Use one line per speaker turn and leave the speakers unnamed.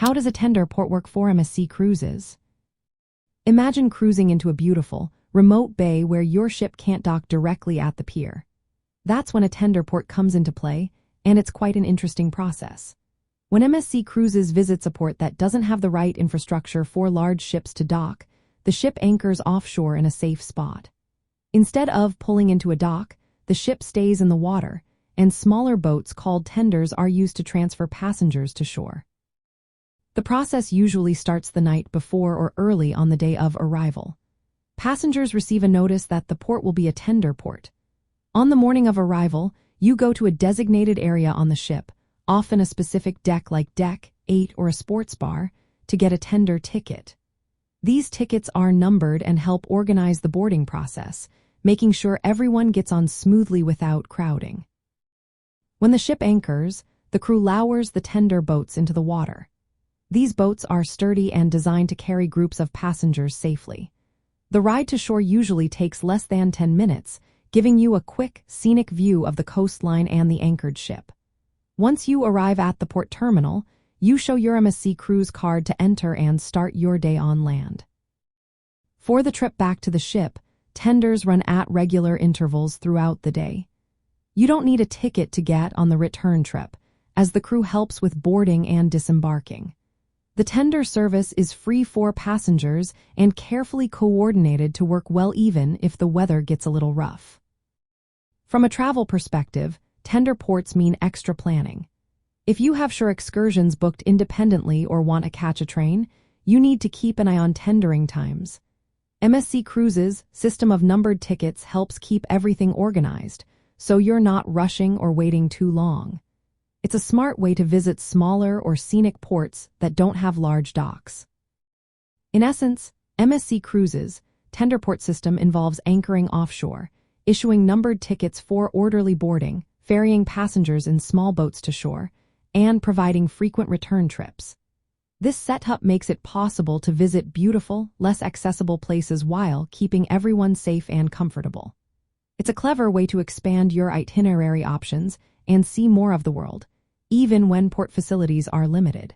How does a tender port work for MSC Cruises? Imagine cruising into a beautiful, remote bay where your ship can't dock directly at the pier. That's when a tender port comes into play, and it's quite an interesting process. When MSC Cruises visits a port that doesn't have the right infrastructure for large ships to dock, the ship anchors offshore in a safe spot. Instead of pulling into a dock, the ship stays in the water, and smaller boats called tenders are used to transfer passengers to shore. The process usually starts the night before or early on the day of arrival. Passengers receive a notice that the port will be a tender port. On the morning of arrival, you go to a designated area on the ship, often a specific deck like Deck 8 or a sports bar, to get a tender ticket. These tickets are numbered and help organize the boarding process, making sure everyone gets on smoothly without crowding. When the ship anchors, the crew lowers the tender boats into the water. These boats are sturdy and designed to carry groups of passengers safely. The ride to shore usually takes less than 10 minutes, giving you a quick, scenic view of the coastline and the anchored ship. Once you arrive at the port terminal, you show your MSC Cruise card to enter and start your day on land. For the trip back to the ship, tenders run at regular intervals throughout the day. You don't need a ticket to get on the return trip, as the crew helps with boarding and disembarking. The tender service is free for passengers and carefully coordinated to work well even if the weather gets a little rough. From a travel perspective, tender ports mean extra planning. If you have shore excursions booked independently or want to catch a train, you need to keep an eye on tendering times. MSC Cruises' system of numbered tickets helps keep everything organized, so you're not rushing or waiting too long. It's a smart way to visit smaller or scenic ports that don't have large docks. In essence, MSC Cruises' tender port system involves anchoring offshore, issuing numbered tickets for orderly boarding, ferrying passengers in small boats to shore, and providing frequent return trips. This setup makes it possible to visit beautiful, less accessible places while keeping everyone safe and comfortable. It's a clever way to expand your itinerary options and see more of the world, even when port facilities are limited.